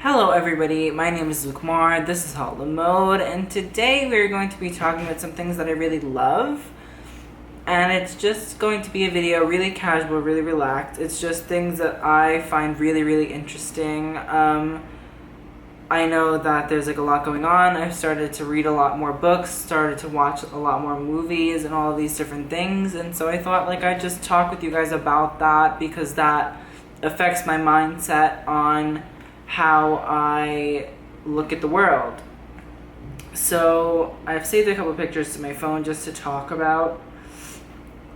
Hello everybody, my name is Luke Mar, this is Hot Mode, and today we're going to be talking about some things that I really love. And it's just going to be a video really casual, really relaxed. It's just things that I find really interesting. I know that there's like a lot going on. I've started to read a lot more books, started to watch a lot more movies and all of these different things. And so I thought like I'd just talk with you guys about that because that affects my mindset on how I look at the world. So I've saved a couple pictures to my phone just to talk about.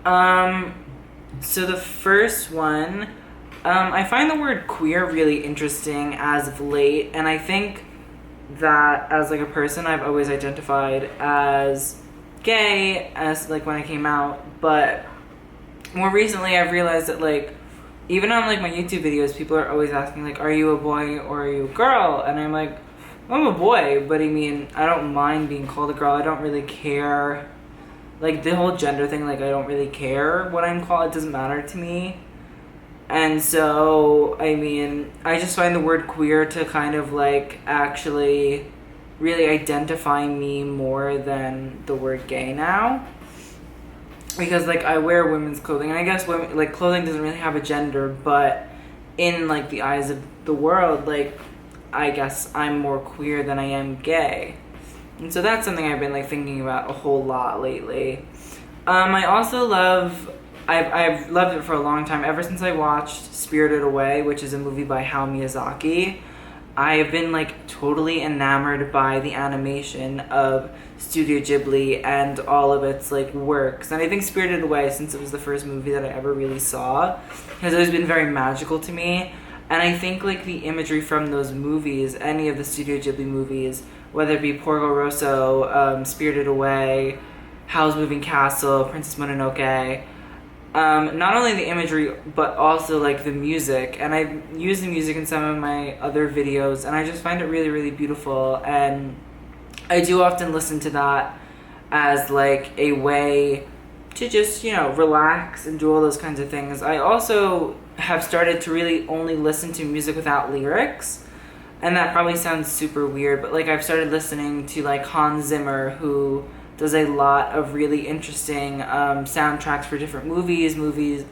So the first one, I find the word queer really interesting as of late, and I think that as like a person I've always identified as gay as like when I came out, but more recently I've realized that like even on like my YouTube videos people are always asking like, are you a boy or are you a girl? And I'm like, I'm a boy, but I mean I don't mind being called a girl. I don't really care. Like the whole gender thing, like I don't really care what I'm called. It doesn't matter to me. And so, I mean, I just find the word queer to kind of like actually really identify me more than the word gay now. Because like I wear women's clothing, and I guess women, like clothing doesn't really have a gender, but in like the eyes of the world, like I guess I'm more queer than I am gay. And so that's something I've been like thinking about a whole lot lately. I also love, I've loved it for a long time, ever since I watched Spirited Away, which is a movie by Hayao Miyazaki. I have been like totally enamored by the animation of Studio Ghibli and all of its like works. And I think Spirited Away, since it was the first movie that I ever really saw, has always been very magical to me. And I think like the imagery from those movies, any of the Studio Ghibli movies, whether it be Porco Rosso, Spirited Away, Howl's Moving Castle, Princess Mononoke, not only the imagery, but also like the music. And I've used the music in some of my other videos, and I just find it really beautiful. And I do often listen to that as like a way to just, you know, relax and do all those kinds of things. I also have started to really only listen to music without lyrics. And that probably sounds super weird, but like I've started listening to like Hans Zimmer, who does a lot of really interesting soundtracks for different movies.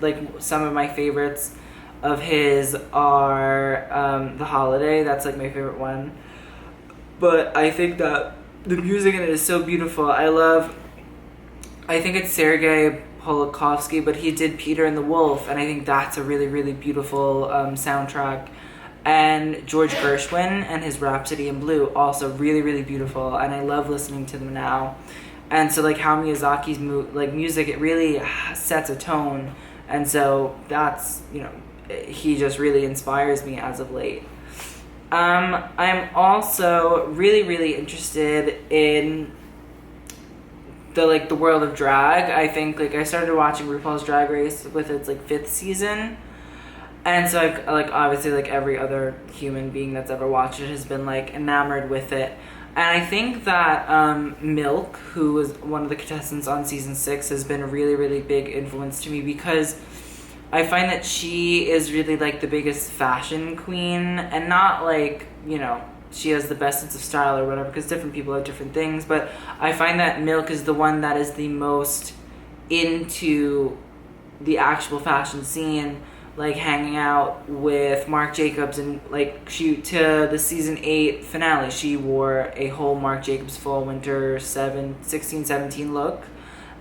Like some of my favorites of his are The Holiday. That's like my favorite one. But I think that the music in it is so beautiful. I think it's Sergei Polakovsky, but he did Peter and the Wolf, and I think that's a really beautiful soundtrack. And George Gershwin and his Rhapsody in Blue, also really beautiful, and I love listening to them now. And so like how Miyazaki's music, it really sets a tone, and so that's, you know, he just really inspires me as of late. I'm also really interested in the world of drag. I think like I started watching RuPaul's Drag Race with its like 5th season. And so I've, like obviously like every other human being that's ever watched it has been like enamored with it. And I think that Milk, who was one of the contestants on season 6, has been a really big influence to me, because I find that she is really like the biggest fashion queen, and not like, you know, she has the best sense of style or whatever, because different people have different things, but I find that Milk is the one that is the most into the actual fashion scene, like hanging out with Marc Jacobs, and like to the season 8 finale, she wore a whole Marc Jacobs fall winter 16-17 look.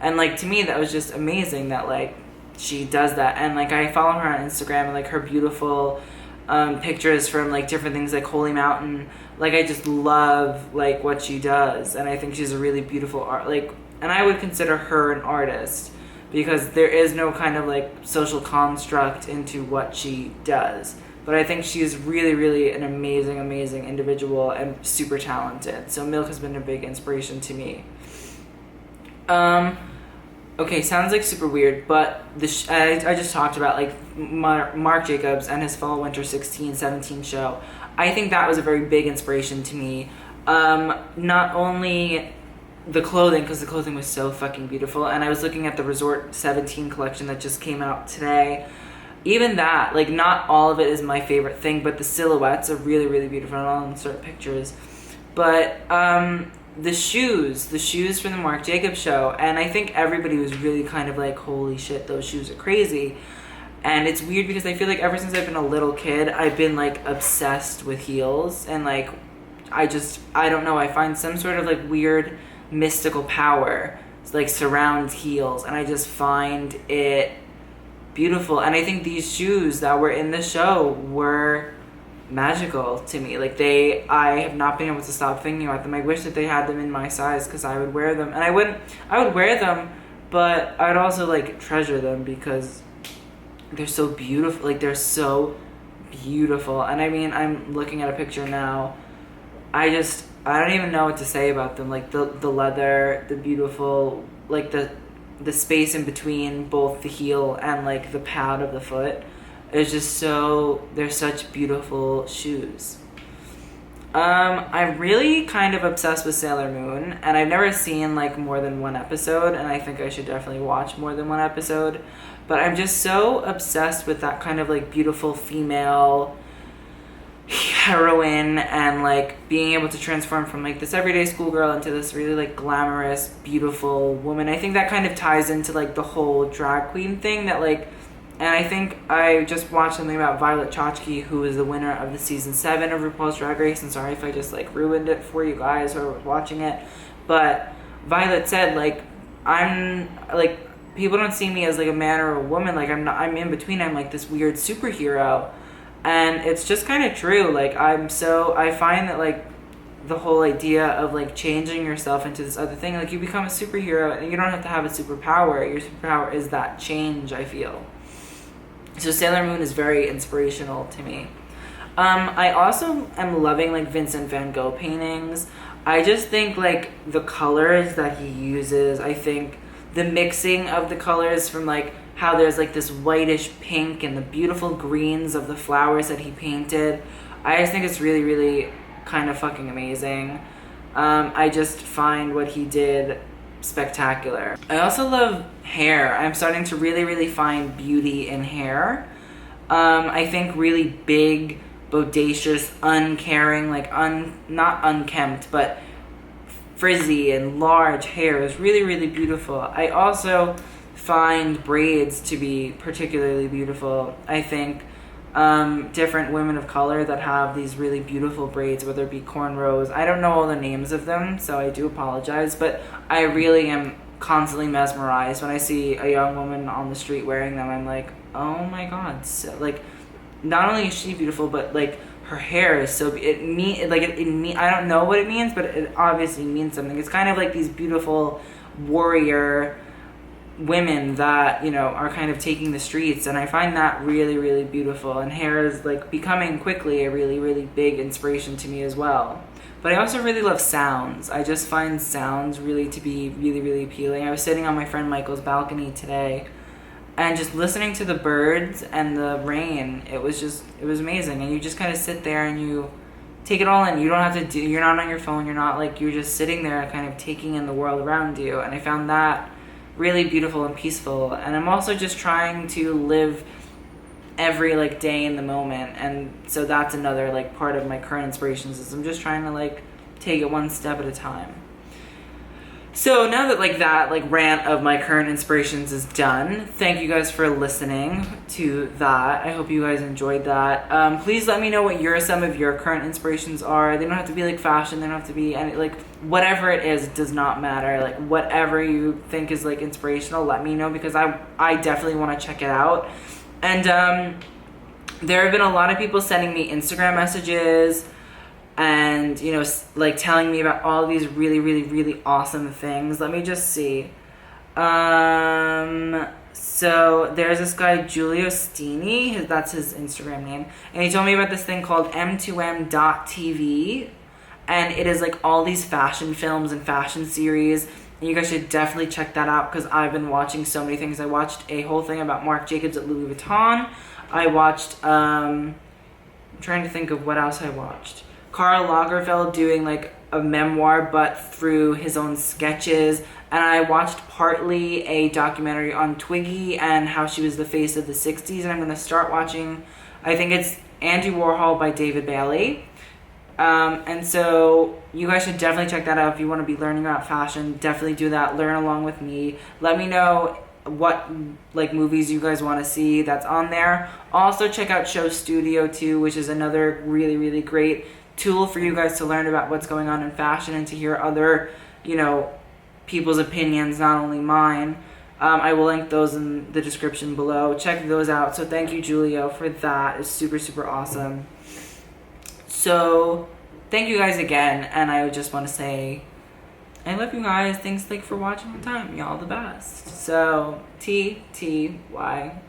And like to me that was just amazing that like she does that. And like I follow her on Instagram, and like her beautiful pictures from like different things like Holy Mountain, like I just love like what she does, and I think she's a really beautiful art, like, and I would consider her an artist, because there is no kind of like social construct into what she does. But I think she is really an amazing individual and super talented. So Milk has been a big inspiration to me. Okay, sounds like super weird, but I just talked about like Marc Jacobs and his fall winter 16-17 show. I think that was a very big inspiration to me. Not only the clothing, because the clothing was so fucking beautiful, and I was looking at the Resort 17 collection that just came out today, even that, like, not all of it is my favorite thing, but the silhouettes are really, really beautiful, and I'll insert pictures. But the shoes from the Marc Jacobs show, and I think everybody was really kind of like, holy shit, those shoes are crazy. And it's weird because I feel like ever since I've been a little kid, I've been like obsessed with heels, and like I don't know, I find some sort of like weird mystical power like surrounds heels, and I just find it beautiful. And I think these shoes that were in the show were magical to me. Like I have not been able to stop thinking about them. I wish that they had them in my size because I would wear them, and I would wear them, but I'd also like treasure them because they're so beautiful. Like they're so beautiful. And I mean, I'm looking at a picture now. I don't even know what to say about them. Like the leather, the beautiful, like the space in between both the heel and like the pad of the foot is just so, they're such beautiful shoes. I'm really kind of obsessed with Sailor Moon, and I've never seen like more than one episode, and I think I should definitely watch more than one episode. But I'm just so obsessed with that kind of like beautiful female heroine, and like being able to transform from like this everyday schoolgirl into this really like glamorous, beautiful woman. I think that kind of ties into like the whole drag queen thing that like, and I think I just watched something about Violet Chachki, who is the winner of the season 7 of RuPaul's Drag Race, and sorry if I just like ruined it for you guys who are watching it, but Violet said like, I'm like, people don't see me as like a man or a woman, like I'm in between, I'm like this weird superhero. And it's just kind of true. Like I find that like the whole idea of like changing yourself into this other thing, like you become a superhero and you don't have to have a superpower. Your superpower is that change, I feel. So Sailor Moon is very inspirational to me. I also am loving like Vincent van Gogh paintings. I just think like the colors that he uses, I think the mixing of the colors from like how there's like this whitish pink and the beautiful greens of the flowers that he painted, I just think it's really, really kind of fucking amazing. I just find what he did spectacular. I also love hair. I'm starting to really, really find beauty in hair. I think really big, bodacious, uncaring, like not unkempt, but frizzy and large hair is really, really beautiful. I also find braids to be particularly beautiful. I think different women of color that have these really beautiful braids, whether it be cornrows, I don't know all the names of them, so I do apologize, but I really am constantly mesmerized when I see a young woman on the street wearing them. I'm like, oh my god. So, like, not only is she beautiful, but like her hair is so I don't know what it means, but it obviously means something. It's kind of like these beautiful warrior women that, you know, are kind of taking the streets, and I find that really, really beautiful. And hair is like becoming quickly a really, really big inspiration to me as well. But I also really love sounds. I just find sounds really to be really, really appealing. I was sitting on my friend Michael's balcony today and just listening to the birds and the rain. It was amazing. And you just kind of sit there and you take it all in. You don't have to you're not on your phone. You're just sitting there kind of taking in the world around you. And I found that really beautiful and peaceful. And I'm also just trying to live every like day in the moment, and so that's another like part of my current inspirations is I'm just trying to like take it one step at a time. So now that like that like rant of my current inspirations is done, thank you guys for listening to that. I hope you guys enjoyed that. Please let me know what some of your current inspirations are. They don't have to be like fashion, they don't have to be any, like whatever it is, it does not matter. Like whatever you think is like inspirational, let me know, because I definitely want to check it out. And there have been a lot of people sending me Instagram messages and, you know, like telling me about all these really, really, really awesome things. Let me just see. So there's this guy, Giulio Stini, that's his Instagram name. And he told me about this thing called m2m.tv. And it is like all these fashion films and fashion series. And you guys should definitely check that out, because I've been watching so many things. I watched a whole thing about Marc Jacobs at Louis Vuitton. I watched, I'm trying to think of what else I watched. Karl Lagerfeld doing like a memoir, but through his own sketches. And I watched partly a documentary on Twiggy and how she was the face of the 60s. And I'm going to start watching, I think it's Andy Warhol by David Bailey. And so you guys should definitely check that out if you want to be learning about fashion. Definitely do that. Learn along with me. Let me know what like movies you guys want to see that's on there. Also check out Show Studio too, which is another really, really great tool for you guys to learn about what's going on in fashion and to hear other, you know, people's opinions, not only mine. I will link those in the description below. Check those out. So thank you, Julio, for that. It's super, super awesome. So thank you guys again, and I just want to say I love you guys. Thanks like for watching the time. Y'all the best. So TTYL.